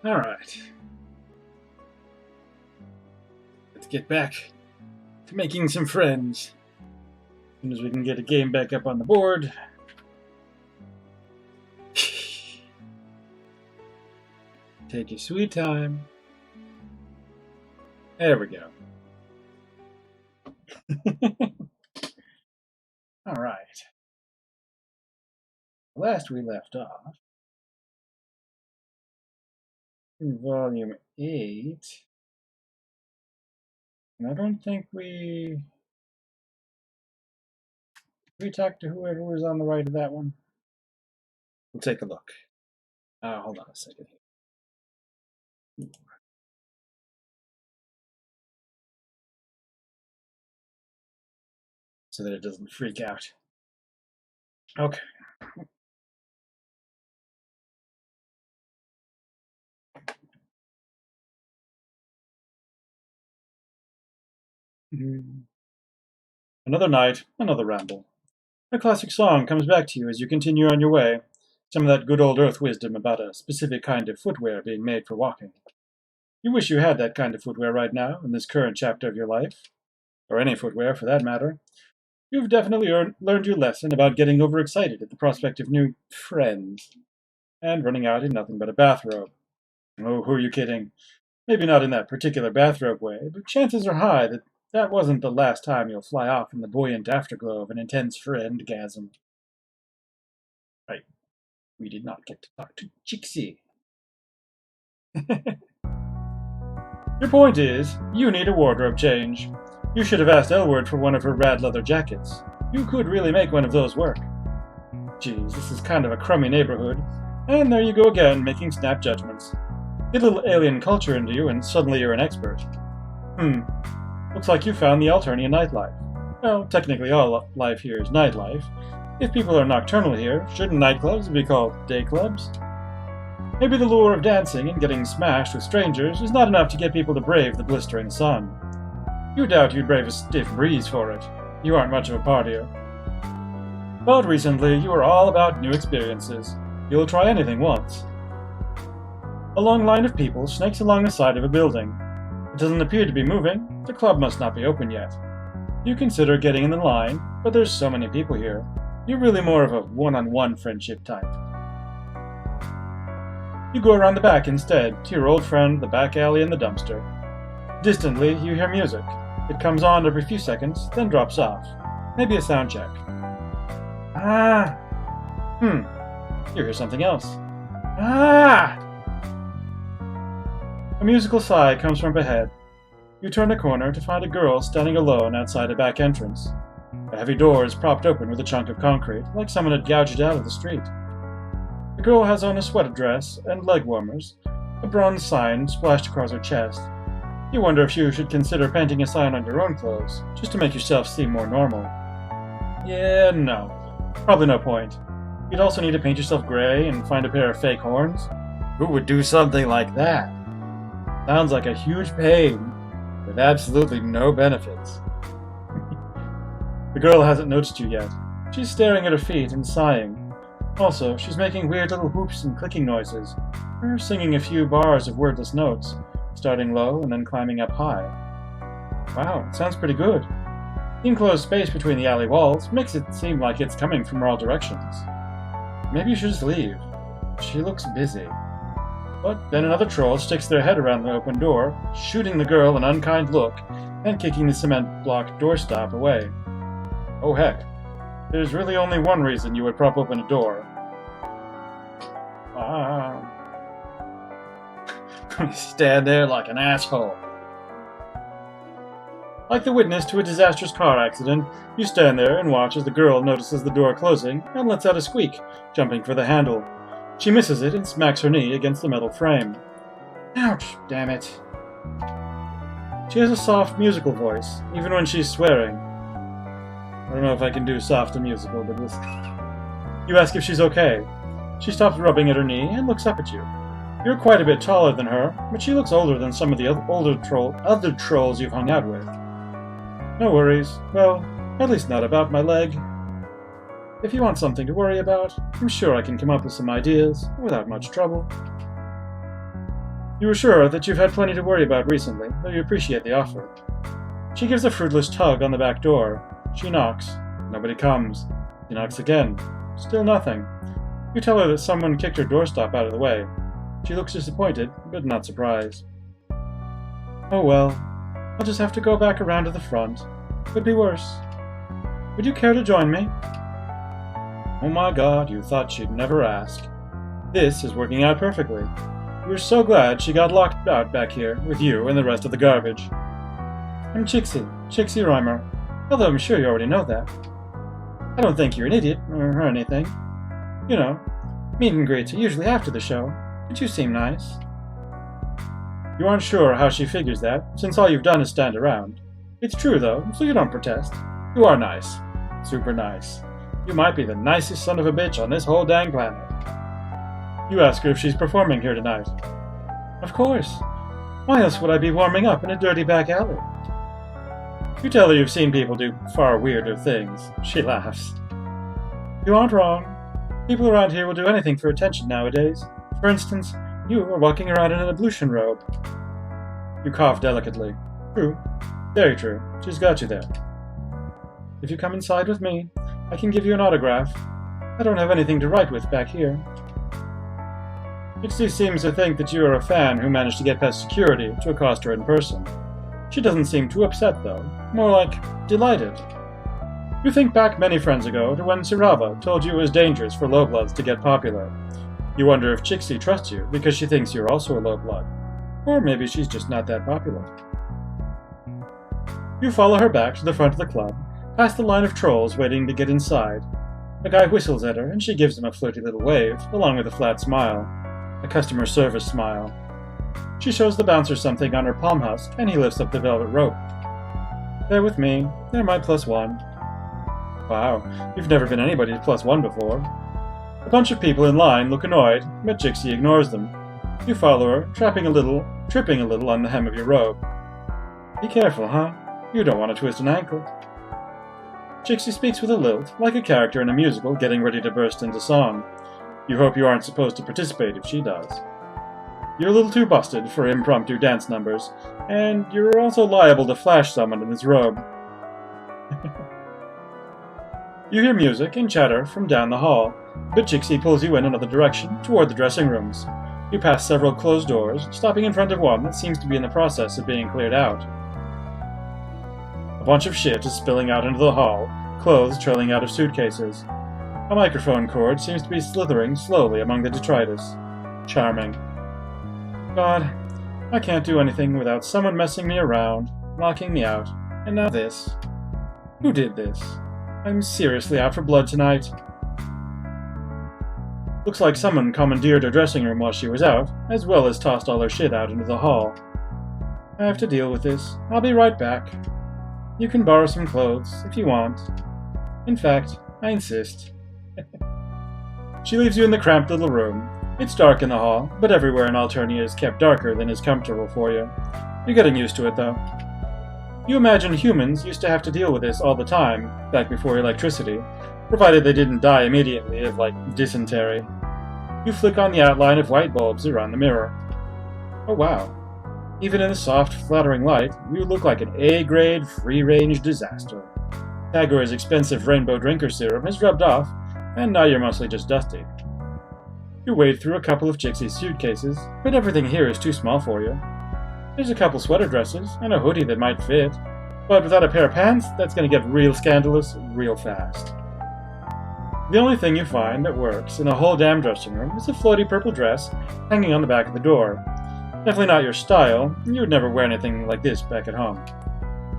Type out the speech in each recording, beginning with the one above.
Alright. Let's get back to making some friends. As soon as we can get a game back up on the board. Take your sweet time. There we go. Alright. Last we left off in volume 8. And I don't think we talked to whoever was on the right of that one. We'll take a look. Hold on a second here. So that it doesn't freak out. Okay. Another night, another ramble. A classic song comes back to you as you continue on your way. Some of that good old earth wisdom about a specific kind of footwear being made for walking. You wish you had that kind of footwear right now, in this current chapter of your life. Or any footwear, for that matter. You've definitely learned your lesson about getting overexcited at the prospect of new friends. And running out in nothing but a bathrobe. Oh, who are you kidding? Maybe not in that particular bathrobe way, but chances are high that that wasn't the last time you'll fly off in the buoyant afterglow of an intense friendgasm. Right. We did not get to talk to Chixie. Your point is, you need a wardrobe change. You should have asked Elward for one of her rad leather jackets. You could really make one of those work. Geez, this is kind of a crummy neighborhood. And there you go again, making snap judgments. Get a little alien culture into you and suddenly you're an expert. Looks like you found the Alternia nightlife. Well, technically all life here is nightlife. If people are nocturnal here, shouldn't nightclubs be called day clubs? Maybe the lure of dancing and getting smashed with strangers is not enough to get people to brave the blistering sun. You doubt you'd brave a stiff breeze for it. You aren't much of a partier. But recently, you are all about new experiences. You'll try anything once. A long line of people snakes along the side of a building. It doesn't appear to be moving. The club must not be open yet. You consider getting in the line, but there's so many people here. You're really more of a one-on-one friendship type. You go around the back instead, to your old friend, the back alley and the dumpster. Distantly, you hear music. It comes on every few seconds, then drops off. Maybe a sound check. You hear something else. A musical sigh comes from ahead. You turn a corner to find a girl standing alone outside a back entrance. A heavy door is propped open with a chunk of concrete, like someone had gouged it out of the street. The girl has on a sweater dress and leg warmers, a bronze sign splashed across her chest. You wonder if you should consider painting a sign on your own clothes, just to make yourself seem more normal. Yeah, no. Probably no point. You'd also need to paint yourself gray and find a pair of fake horns. Who would do something like that? Sounds like a huge pain, with absolutely no benefits. The girl hasn't noticed you yet. She's staring at her feet and sighing. Also, she's making weird little whoops and clicking noises, or singing a few bars of wordless notes, starting low and then climbing up high. Wow, it sounds pretty good. The enclosed space between the alley walls makes it seem like it's coming from all directions. Maybe you should just leave. She looks busy. But then another troll sticks their head around the open door, shooting the girl an unkind look, and kicking the cement-block doorstop away. Oh heck, there's really only one reason you would prop open a door. Stand there like an asshole. Like the witness to a disastrous car accident, you stand there and watch as the girl notices the door closing and lets out a squeak, jumping for the handle. She misses it and smacks her knee against the metal frame. Ouch, damn it. She has a soft musical voice, even when she's swearing. I don't know if I can do soft and musical, but listen. You ask if she's okay. She stops rubbing at her knee and looks up at you. You're quite a bit taller than her, but she looks older than some of the other trolls you've hung out with. No worries. Well, at least not about my leg. If you want something to worry about, I'm sure I can come up with some ideas without much trouble. You were sure that you've had plenty to worry about recently, though you appreciate the offer. She gives a fruitless tug on the back door. She knocks. Nobody comes. She knocks again. Still nothing. You tell her that someone kicked her doorstop out of the way. She looks disappointed, but not surprised. Oh well, I'll just have to go back around to the front. Could be worse. Would you care to join me? Oh my god, you thought she'd never ask. This is working out perfectly. We're so glad she got locked out back here with you and the rest of the garbage. I'm Chixie Roixmr, although I'm sure you already know that. I don't think you're an idiot or anything. You know, meet and greets are usually after the show, but you seem nice. You aren't sure how she figures that, since all you've done is stand around. It's true, though, so you don't protest. You are nice. Super nice. You might be the nicest son of a bitch on this whole dang planet. You ask her if she's performing here tonight. Of course. Why else would I be warming up in a dirty back alley? You tell her you've seen people do far weirder things. She laughs. You aren't wrong. People around here will do anything for attention nowadays. For instance, you are walking around in an ablution robe. You cough delicately. True. Very true. She's got you there. If you come inside with me, I can give you an autograph. I don't have anything to write with back here. Chixie seems to think that you are a fan who managed to get past security to accost her in person. She doesn't seem too upset, though. More like delighted. You think back many friends ago to when Sirava told you it was dangerous for lowbloods to get popular. You wonder if Chixie trusts you because she thinks you're also a lowblood. Or maybe she's just not that popular. You follow her back to the front of the club, past the line of trolls waiting to get inside. A guy whistles at her, and she gives him a flirty little wave, along with a flat smile. A customer service smile. She shows the bouncer something on her palm husk, and he lifts up the velvet rope. They're with me. They're my +1. Wow, you've never been anybody's +1 before. A bunch of people in line look annoyed, but Chixie ignores them. You follow her, tripping a little on the hem of your robe. Be careful, huh? You don't want to twist an ankle. Chixie speaks with a lilt, like a character in a musical getting ready to burst into song. You hope you aren't supposed to participate if she does. You're a little too busted for impromptu dance numbers, and you're also liable to flash someone in this robe. You hear music and chatter from down the hall, but Chixie pulls you in another direction, toward the dressing rooms. You pass several closed doors, stopping in front of one that seems to be in the process of being cleared out. A bunch of shit is spilling out into the hall, clothes trailing out of suitcases. A microphone cord seems to be slithering slowly among the detritus. Charming. God, I can't do anything without someone messing me around, locking me out, and now this. Who did this? I'm seriously out for blood tonight. Looks like someone commandeered her dressing room while she was out, as well as tossed all her shit out into the hall. I have to deal with this. I'll be right back. You can borrow some clothes, if you want. In fact, I insist. She leaves you in the cramped little room. It's dark in the hall, but everywhere in Alternia is kept darker than is comfortable for you. You're getting used to it, though. You imagine humans used to have to deal with this all the time, back before electricity, provided they didn't die immediately of, dysentery. You flick on the outline of white bulbs around the mirror. Oh wow. Even in the soft, flattering light, you look like an A-grade, free-range disaster. Tagor's expensive rainbow drinker serum has rubbed off, and now you're mostly just dusty. You wade through a couple of Chixie's suitcases, but everything here is too small for you. There's a couple sweater dresses, and a hoodie that might fit, but without a pair of pants, that's going to get real scandalous real fast. The only thing you find that works in the whole damn dressing room is a floaty purple dress hanging on the back of the door. Definitely not your style, you would never wear anything like this back at home.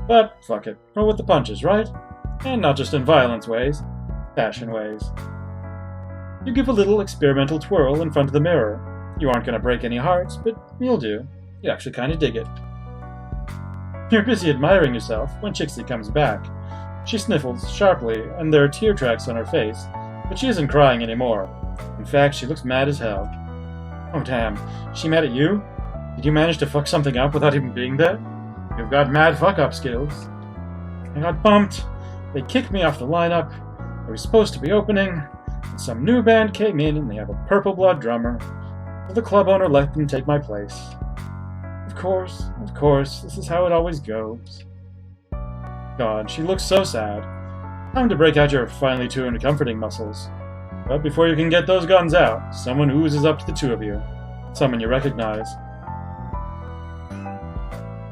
But fuck it, roll with the punches, right? And not just in violence ways, fashion ways. You give a little experimental twirl in front of the mirror. You aren't going to break any hearts, but you'll do. You actually kind of dig it. You're busy admiring yourself when Chixie comes back. She sniffles sharply, and there are tear tracks on her face, but she isn't crying anymore. In fact, she looks mad as hell. Oh damn, she mad at you? Did you manage to fuck something up without even being there? You've got mad fuck-up skills. I got bumped. They kicked me off the lineup. I was supposed to be opening, and some new band came in and they have a purple blood drummer. So the club owner let them take my place. Of course, this is how it always goes. God, she looks so sad. Time to break out your finely tuned comforting muscles. But before you can get those guns out, someone oozes up to the two of you. Someone you recognize.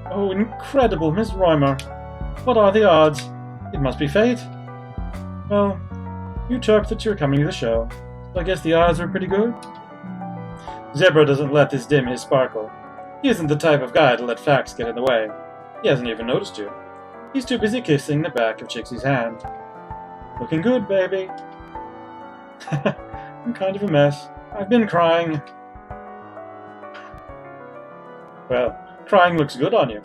Oh, incredible, Miss Roixmr. What are the odds? It must be fate. Well, you chirped that you were coming to the show, so I guess the odds were pretty good. Zebra doesn't let this dim his sparkle. He isn't the type of guy to let facts get in the way. He hasn't even noticed you. He's too busy kissing the back of Chixie's hand. Looking good, baby. I'm kind of a mess. I've been crying. Well, crying looks good on you.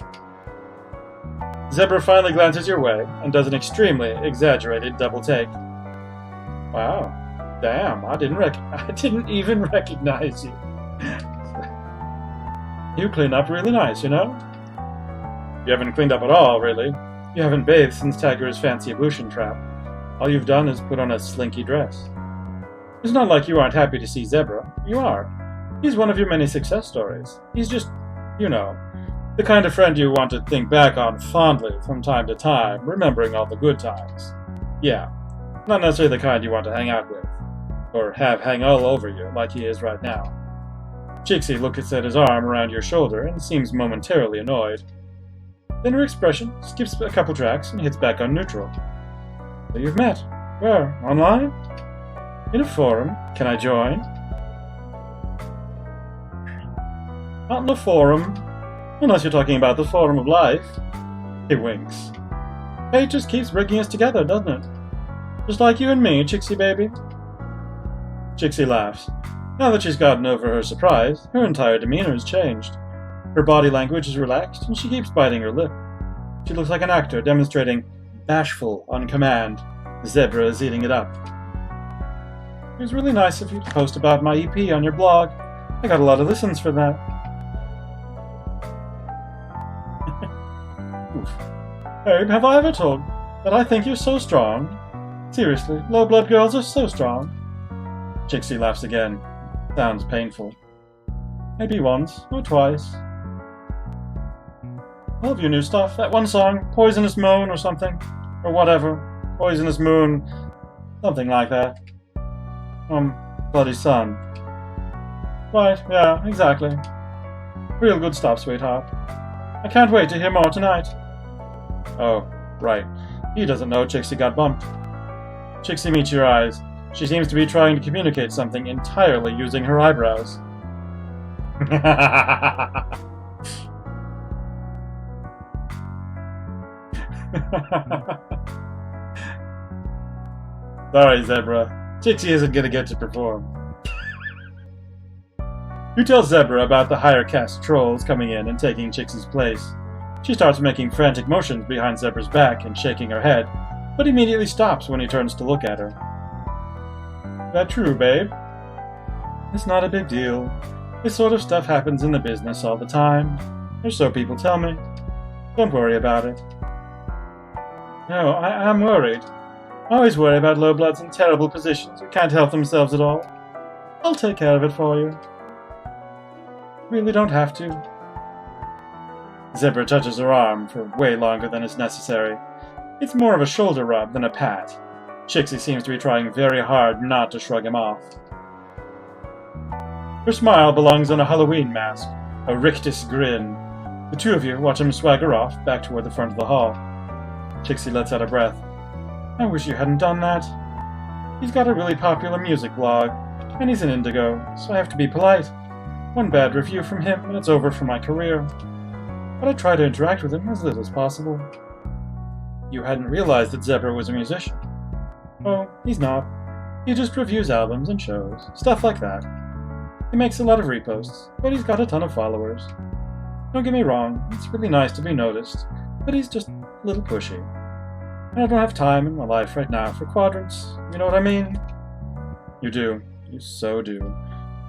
Zebra finally glances your way and does an extremely exaggerated double take. Wow. Damn, I didn't even recognize you. You clean up really nice, you know? You haven't cleaned up at all, really. You haven't bathed since Tiger's fancy ablution trap. All you've done is put on a slinky dress. It's not like you aren't happy to see Zebra. You are. He's one of your many success stories. He's just, you know, the kind of friend you want to think back on fondly from time to time, remembering all the good times. Yeah, not necessarily the kind you want to hang out with, or have hang all over you like he is right now. Chixie looks at his arm around your shoulder and seems momentarily annoyed. Then her expression skips a couple tracks and hits back on neutral. So you've met. Where? Online? In a forum. Can I join? Not in the forum. Unless you're talking about the forum of life. He winks. Fate just keeps bringing us together, doesn't it? Just like you and me, Chixie baby. Chixie laughs. Now that she's gotten over her surprise, her entire demeanor has changed. Her body language is relaxed, and she keeps biting her lip. She looks like an actor demonstrating bashful on command. Zebra is eating it up. It was really nice of you to post about my EP on your blog. I got a lot of listens for that. Oof. Babe, have I ever told that I think you're so strong? Seriously, low-blood girls are so strong. Chixie laughs again. Sounds painful. Maybe once, or twice. All of your new stuff. That one song, Poisonous Moon or something. Or whatever. Poisonous Moon. Something like that. Bloody Sun. Right, yeah, exactly. Real good stuff, sweetheart. I can't wait to hear more tonight. Oh, right. He doesn't know Chixie got bumped. Chixie meets your eyes. She seems to be trying to communicate something entirely using her eyebrows. Sorry, Zebra. Chixie isn't gonna get to perform. You tell Zebra about the higher caste trolls coming in and taking Chixie's place. She starts making frantic motions behind Zebra's back and shaking her head, but immediately stops when he turns to look at her. That true, babe? It's not a big deal. This sort of stuff happens in the business all the time, or so people tell me. Don't worry about it. No, I'm worried. I always worry about low-bloods in terrible positions who can't help themselves at all. I'll take care of it for you. Really don't have to. Zebra touches her arm for way longer than is necessary. It's more of a shoulder rub than a pat. Chixie seems to be trying very hard not to shrug him off. Her smile belongs on a Halloween mask, a rictus grin. The two of you watch him swagger off back toward the front of the hall. Chixie lets out a breath. I wish you hadn't done that. He's got a really popular music blog, and he's an indigo, so I have to be polite. One bad review from him, and it's over for my career. But I try to interact with him as little as possible. You hadn't realized that Zebra was a musician. Oh, he's not. He just reviews albums and shows, stuff like that. He makes a lot of reposts, but he's got a ton of followers. Don't get me wrong, it's really nice to be noticed, but he's just a little pushy. And I don't have time in my life right now for quadrants, you know what I mean? You do. You so do.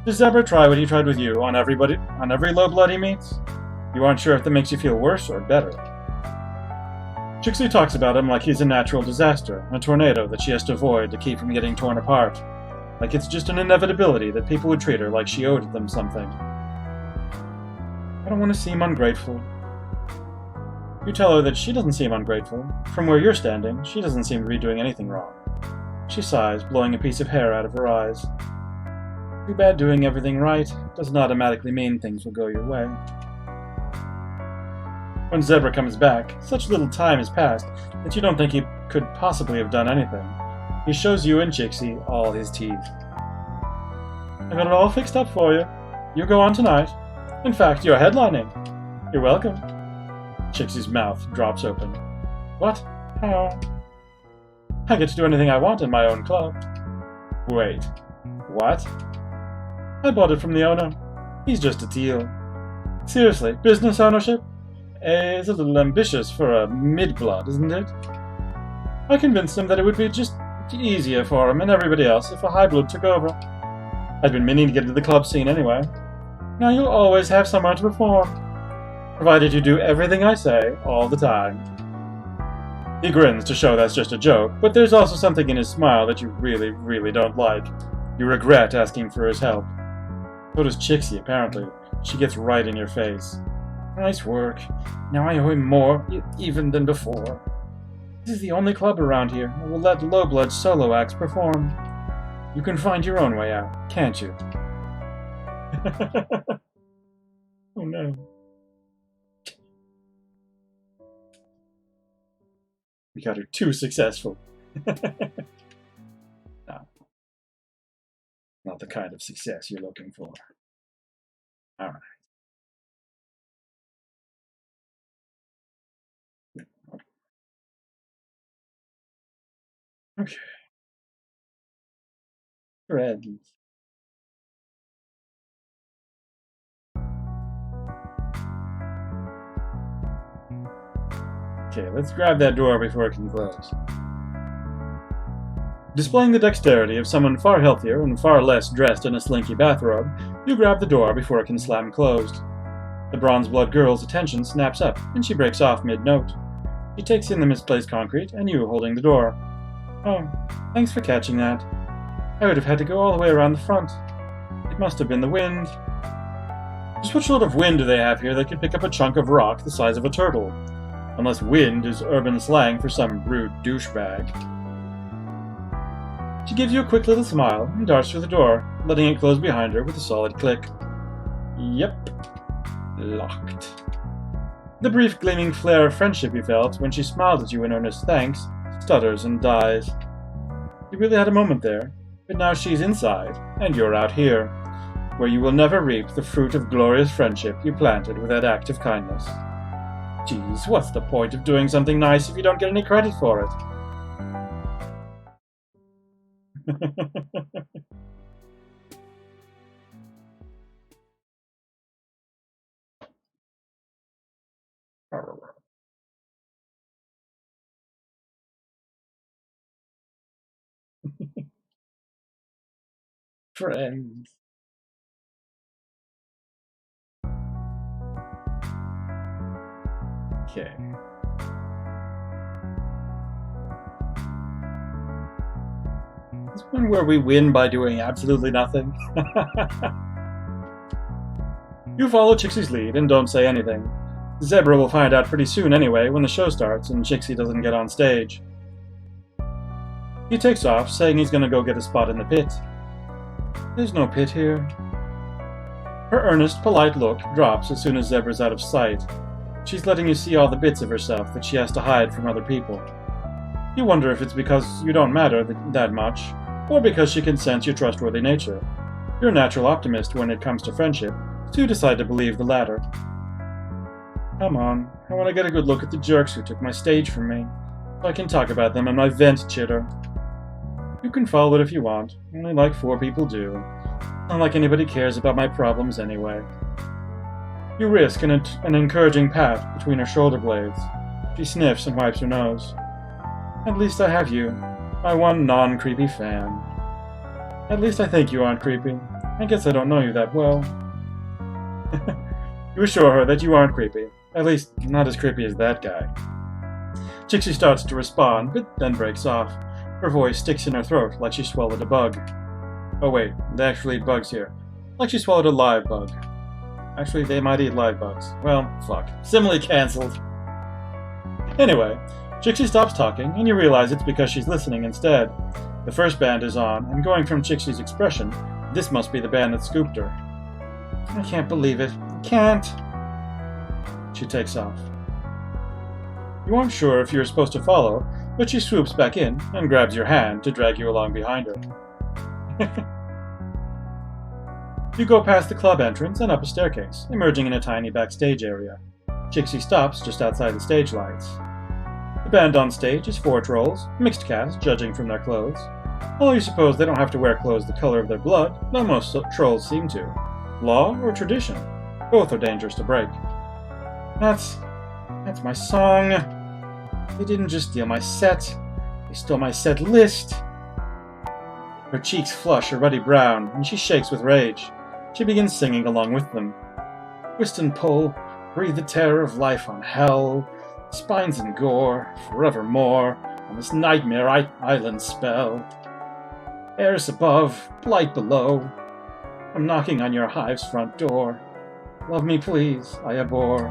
Does Zebra try what he tried with you on every low blood he meets? You aren't sure if that makes you feel worse or better. Chixie talks about him like he's a natural disaster, a tornado that she has to avoid to keep from getting torn apart. Like it's just an inevitability that people would treat her like she owed them something. I don't want to seem ungrateful. You tell her that she doesn't seem ungrateful. From where you're standing, she doesn't seem to be doing anything wrong. She sighs, blowing a piece of hair out of her eyes. Too bad doing everything right doesn't automatically mean things will go your way. When Zebra comes back, such little time has passed that you don't think he could possibly have done anything. He shows you and Chixie all his teeth. I got it all fixed up for you. You go on tonight. In fact, you're headlining. You're welcome. Chixie's mouth drops open. What? How? I get to do anything I want in my own club. Wait. What? I bought it from the owner. He's just a deal. Seriously, business ownership? It's a little ambitious for a mid-blood, isn't it? I convinced him that it would be just easier for him and everybody else if a high-blood took over. I'd been meaning to get into the club scene anyway. Now you'll always have someone to perform, provided you do everything I say all the time. He grins to show that's just a joke, but there's also something in his smile that you really, really don't like. You regret asking for his help. So does Chixie, apparently. She gets right in your face. Nice work. Now I owe him more, even than before. This is the only club around here that will let low-blood solo acts perform. You can find your own way out, can't you? Oh no. We got her too successful. No. Not the kind of success you're looking for. Alright. Okay. Friends. Okay, let's grab that door before it can close. Displaying the dexterity of someone far healthier and far less dressed in a slinky bathrobe, you grab the door before it can slam closed. The bronze blood girl's attention snaps up, and she breaks off mid-note. She takes in the misplaced concrete, and you holding the door. Oh, thanks for catching that. I would have had to go all the way around the front. It must have been the wind. Just what sort of wind do they have here that could pick up a chunk of rock the size of a turtle? Unless wind is urban slang for some rude douchebag. She gives you a quick little smile and darts through the door, letting it close behind her with a solid click. Yep. Locked. The brief gleaming flare of friendship you felt when she smiled at you in earnest thanks stutters and dies. You really had a moment there, but now she's inside, and you're out here, where you will never reap the fruit of glorious friendship you planted with that act of kindness. Geez, what's the point of doing something nice if you don't get any credit for it? Friends. Okay. This one where we win by doing absolutely nothing. You follow Chixie's lead and don't say anything. Zebra will find out pretty soon anyway when the show starts and Chixie doesn't get on stage. He takes off, saying he's gonna go get a spot in the pit. There's no pit here. Her earnest, polite look drops as soon as Zebra's out of sight. She's letting you see all the bits of herself that she has to hide from other people. You wonder if it's because you don't matter that much, or because she can sense your trustworthy nature. You're a natural optimist when it comes to friendship, so you decide to believe the latter. Come on, I want to get a good look at the jerks who took my stage from me, so I can talk about them in my vent chitter. You can follow it if you want, only like 4 people do. Not like anybody cares about my problems anyway. You risk an encouraging pat between her shoulder blades. She sniffs and wipes her nose. At least I have you, my one non-creepy fan. At least I think you aren't creepy. I guess I don't know you that well. You assure her that you aren't creepy. At least, not as creepy as that guy. Chixie starts to respond, but then breaks off. Her voice sticks in her throat like she swallowed a bug. Oh wait, they actually eat bugs here. Like she swallowed a live bug. Actually, they might eat live bugs. Well, fuck. Simile cancelled. Anyway, Chixie stops talking, and you realize it's because she's listening instead. The first band is on, and going from Chixie's expression, this must be the band that scooped her. I can't believe it. I can't. She takes off. You aren't sure if you're supposed to follow, but she swoops back in and grabs your hand to drag you along behind her. You go past the club entrance and up a staircase, emerging in a tiny backstage area. Chixie stops just outside the stage lights. The band on stage is 4 trolls, mixed cast judging from their clothes. Although you suppose they don't have to wear clothes the color of their blood, though most trolls seem to. Law or tradition? Both are dangerous to break. That's my song. They didn't just steal my set, they stole my set list. Her cheeks flush a ruddy brown, and she shakes with rage. She begins singing along with them. Twist and pull, breathe the terror of life on hell, spines and gore, forevermore, on this nightmare island spell. Heirs above, blight below, I'm knocking on your hive's front door. Love me please, I abhor.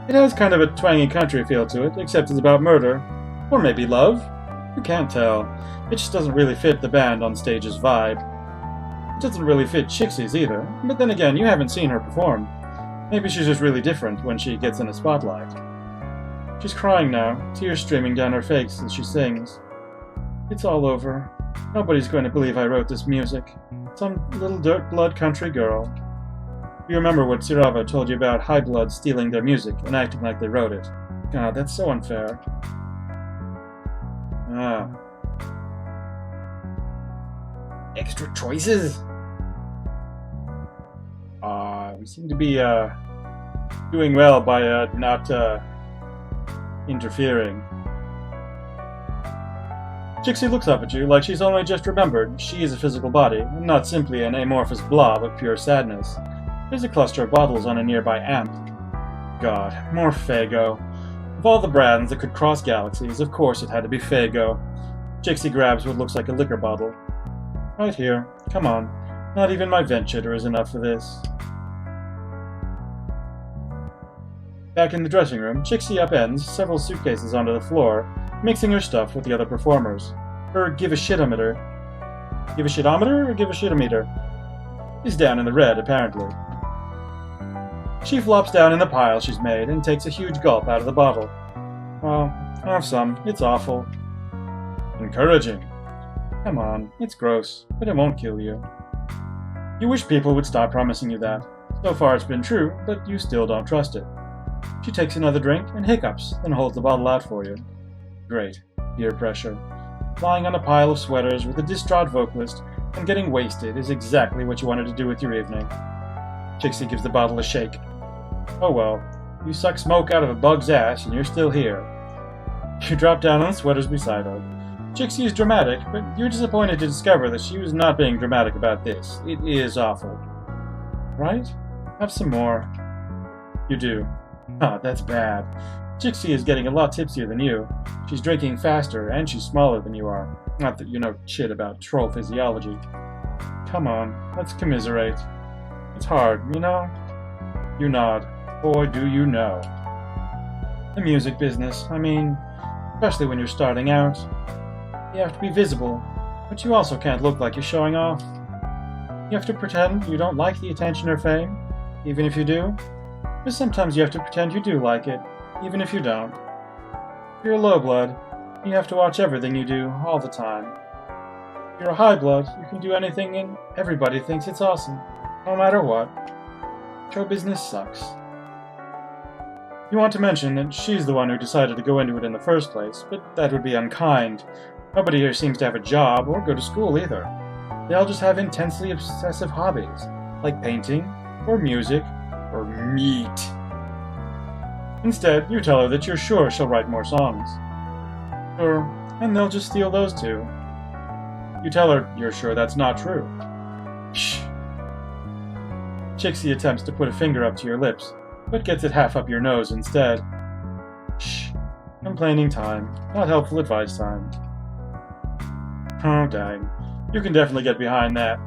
It has kind of a twangy country feel to it, except it's about murder. Or maybe love. You can't tell. It just doesn't really fit the band on stage's vibe. It doesn't really fit Chixie's either, but then again, you haven't seen her perform. Maybe she's just really different when she gets in a spotlight. She's crying now, tears streaming down her face as she sings. It's all over. Nobody's going to believe I wrote this music. Some little dirt-blood country girl. You remember what Sirava told you about high blood stealing their music and acting like they wrote it. God, that's so unfair. Extra choices? We seem to be, doing well by, not, interfering. Chixie looks up at you like she's only just remembered she is a physical body, and not simply an amorphous blob of pure sadness. There's a cluster of bottles on a nearby amp. God, more Faygo. Of all the brands that could cross galaxies, of course it had to be Faygo. Chixie grabs what looks like a liquor bottle. Right here. Come on. Not even my vent shitter is enough for this. Back in the dressing room, Chixie upends several suitcases onto the floor, mixing her stuff with the other performers. Her give-a-shitometer. Give-a-shitometer or give-a-shitometer? Is down in the red, apparently. She flops down in the pile she's made and takes a huge gulp out of the bottle. Well, have some. It's awful. Encouraging. Come on, it's gross, but it won't kill you. You wish people would stop promising you that. So far it's been true, but you still don't trust it. She takes another drink and hiccups, then holds the bottle out for you. Great. Peer pressure. Lying on a pile of sweaters with a distraught vocalist and getting wasted is exactly what you wanted to do with your evening. Chixie gives the bottle a shake. Oh well, you suck smoke out of a bug's ass and you're still here. You drop down on the sweaters beside her. Chixie is dramatic, but you're disappointed to discover that she was not being dramatic about this. It is awful. Right? Have some more. You do. That's bad. Chixie is getting a lot tipsier than you. She's drinking faster, and she's smaller than you are. Not that you know shit about troll physiology. Come on, let's commiserate. It's hard, you know? You nod. Boy, do you know. The music business, I mean, especially when you're starting out. You have to be visible, but you also can't look like you're showing off. You have to pretend you don't like the attention or fame, even if you do. But sometimes you have to pretend you do like it, even if you don't. If you're a low blood, you have to watch everything you do all the time. If you're a high blood, you can do anything and everybody thinks it's awesome, no matter what. Show business sucks. You want to mention that she's the one who decided to go into it in the first place, but that would be unkind. Nobody here seems to have a job or go to school either. They all just have intensely obsessive hobbies, like painting, or music, or meat. Instead, you tell her that you're sure she'll write more songs. Sure, and they'll just steal those too. You tell her you're sure that's not true. Shh. Chixie attempts to put a finger up to your lips, but gets it half up your nose instead. Shh. Complaining time, not helpful advice time. Oh, dang. You can definitely get behind that,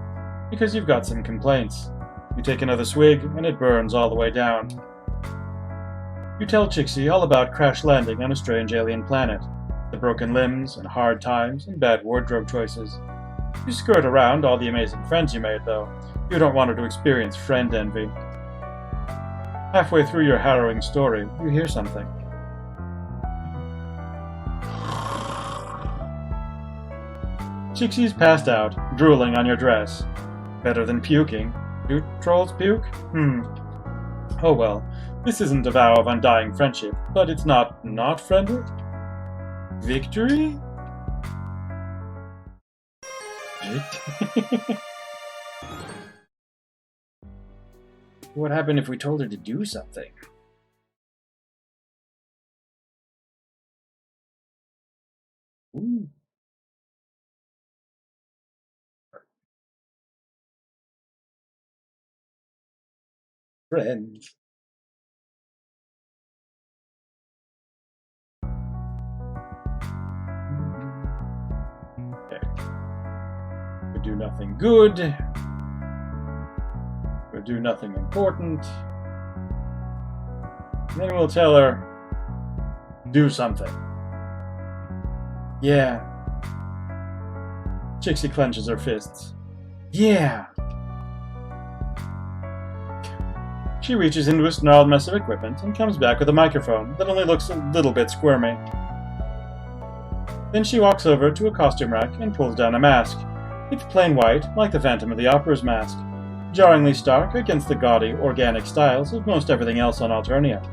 because you've got some complaints. You take another swig, and it burns all the way down. You tell Chixie all about crash landing on a strange alien planet, the broken limbs and hard times and bad wardrobe choices. You skirt around all the amazing friends you made, though. You don't want her to experience friend envy. Halfway through your harrowing story, you hear something. Chixie's passed out, drooling on your dress. Better than puking. Do trolls puke? Oh well, this isn't a vow of undying friendship, but it's not friendly? Victory? What happened if we told her to do something? Ooh. Friends. Okay. We do nothing good. We'll do nothing important. And then we'll tell her, do something. Yeah. Chixie clenches her fists. Yeah. She reaches into a snarled mess of equipment and comes back with a microphone that only looks a little bit squirmy. Then she walks over to a costume rack and pulls down a mask. It's plain white, like the Phantom of the Opera's mask, jarringly stark against the gaudy, organic styles of most everything else on Alternia.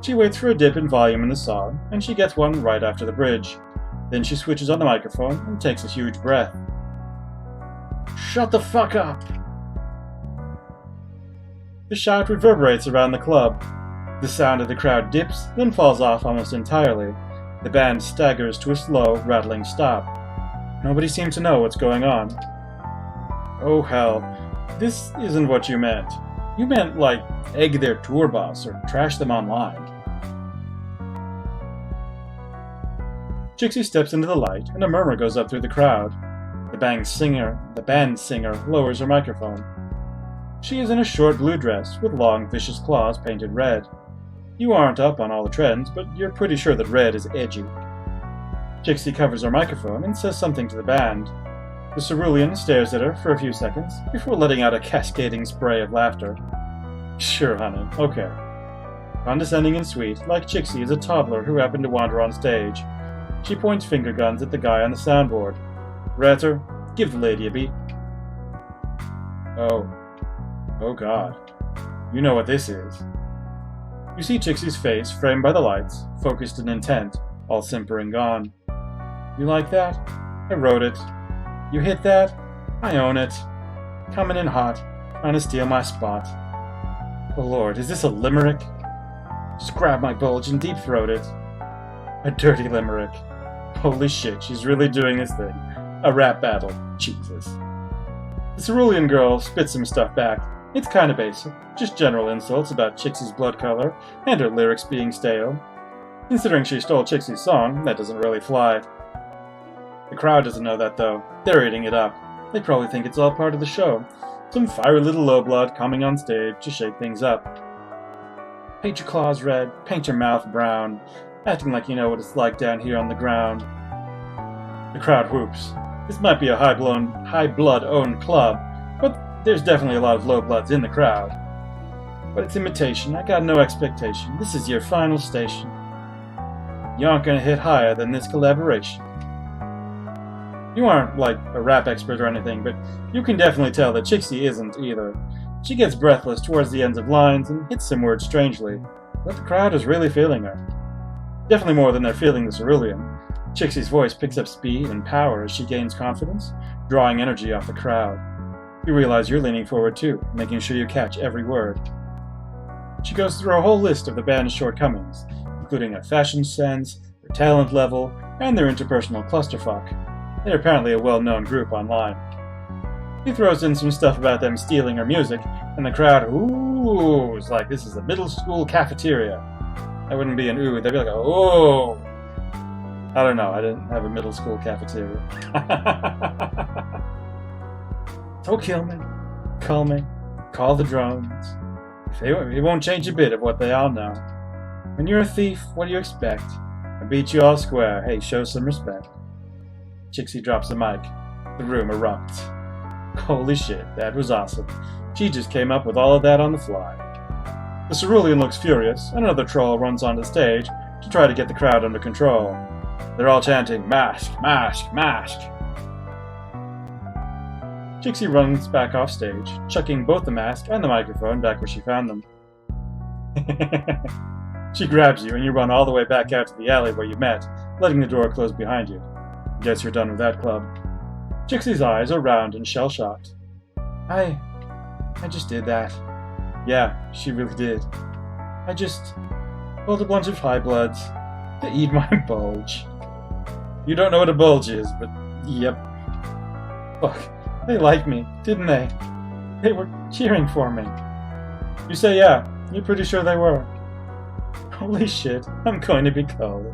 She waits for a dip in volume in the song, and she gets one right after the bridge. Then she switches on the microphone and takes a huge breath. Shut the fuck up! The shout reverberates around the club. The sound of the crowd dips, then falls off almost entirely. The band staggers to a slow, rattling stop. Nobody seems to know what's going on. Oh hell, this isn't what you meant. You meant, like, egg their tour bus or trash them online. Chixie steps into the light, and a murmur goes up through the crowd. The band singer lowers her microphone. She is in a short blue dress with long, vicious claws painted red. You aren't up on all the trends, but you're pretty sure that red is edgy. Chixie covers her microphone and says something to the band. The cerulean stares at her for a few seconds before letting out a cascading spray of laughter. Sure, honey, okay. Condescending and sweet, like Chixie is a toddler who happened to wander on stage. She points finger guns at the guy on the soundboard. Ratter, give the lady a beat. Oh god. You know what this is. You see Chixie's face framed by the lights, focused and intent, all simper and gone. You like that? I wrote it. You hit that? I own it. Coming in hot, trying to steal my spot. Oh lord, is this a limerick? Just grab my bulge and deep throat it. A dirty limerick. Holy shit, she's really doing this thing. A rap battle. Jesus. The cerulean girl spits some stuff back. It's kinda basic, just general insults about Chixie's blood color and her lyrics being stale. Considering she stole Chixie's song, that doesn't really fly. The crowd doesn't know that though. They're eating it up. They probably think it's all part of the show. Some fiery little lowblood coming on stage to shake things up. Paint your claws red, paint your mouth brown, acting like you know what it's like down here on the ground. The crowd whoops. This might be a high blood-owned club, but there's definitely a lot of low bloods in the crowd. But it's imitation, I got no expectation. This is your final station. You aren't gonna hit higher than this collaboration. You aren't, like, a rap expert or anything, but you can definitely tell that Chixie isn't either. She gets breathless towards the ends of lines and hits some words strangely, but the crowd is really feeling her. Definitely more than they're feeling the cerulean. Chixie's voice picks up speed and power as she gains confidence, drawing energy off the crowd. You realize you're leaning forward too, making sure you catch every word. She goes through a whole list of the band's shortcomings, including their fashion sense, their talent level, and their interpersonal clusterfuck. They're apparently a well-known group online. He throws in some stuff about them stealing her music, and the crowd oohs like this is a middle school cafeteria. That wouldn't be an ooh, they'd be like, oh. I don't know, I didn't have a middle school cafeteria. Don't kill me, call me, call the drones. It won't change a bit of what they all know. When you're a thief, what do you expect? I beat you all square. Hey, show some respect. Chixie drops the mic. The room erupts. Holy shit, that was awesome. She just came up with all of that on the fly. The cerulean looks furious, and another troll runs onto stage to try to get the crowd under control. They're all chanting, "Mask, mask, mask!" Chixie runs back off stage, chucking both the mask and the microphone back where she found them. She grabs you, and you run all the way back out to the alley where you met, letting the door close behind you. Guess you're done with that club. Chixie's eyes are round and shell-shocked. I just did that. Yeah, she really did. I just told a bunch of high bloods to eat my bulge. You don't know what a bulge is, but yep. Look, they liked me, didn't they? They were cheering for me. You say yeah, you're pretty sure they were. Holy shit, I'm going to be cold.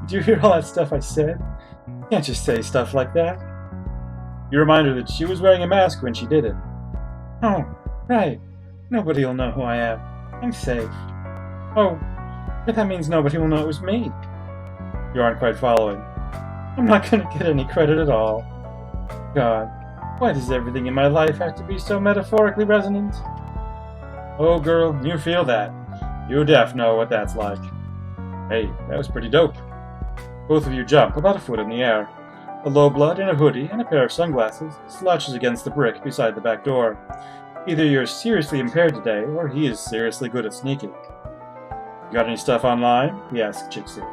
Did you hear all that stuff I said? You can't just say stuff like that. You remind her that she was wearing a mask when she did it. Oh, right. Nobody will know who I am. I'm safe. Oh, but that means nobody will know it was me. You aren't quite following. I'm not going to get any credit at all. God, why does everything in my life have to be so metaphorically resonant? Oh, girl, you feel that. You def know what that's like. Hey, that was pretty dope. Both of you jump about a foot in the air. A low blood in a hoodie and a pair of sunglasses slouches against the brick beside the back door. Either you're seriously impaired today, or he is seriously good at sneaking. You got any stuff online? He asks Chixie.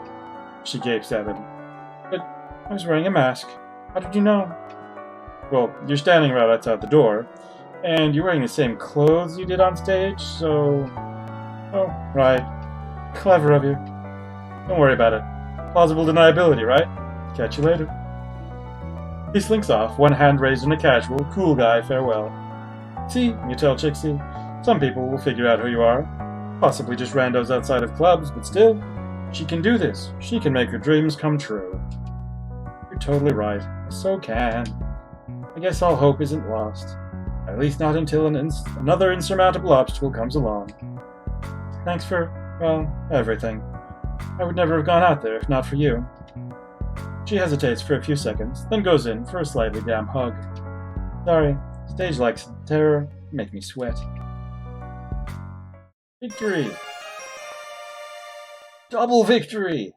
She gapes at him. But I was wearing a mask. How did you know? Well, you're standing right outside the door, and you're wearing the same clothes you did on stage, so... Oh, right. Clever of you. Don't worry about it. Plausible deniability, right? Catch you later. He slinks off, one hand raised in a casual, cool guy farewell. See, you tell Chixie, some people will figure out who you are. Possibly just randos outside of clubs, but still, she can do this. She can make her dreams come true. You're totally right. So can. I guess all hope isn't lost. At least not until another insurmountable obstacle comes along. Thanks for, well, everything. I would never have gone out there if not for you. She hesitates for a few seconds, then goes in for a slightly damp hug. Sorry, stage likes terror make me sweat. Victory! Double victory!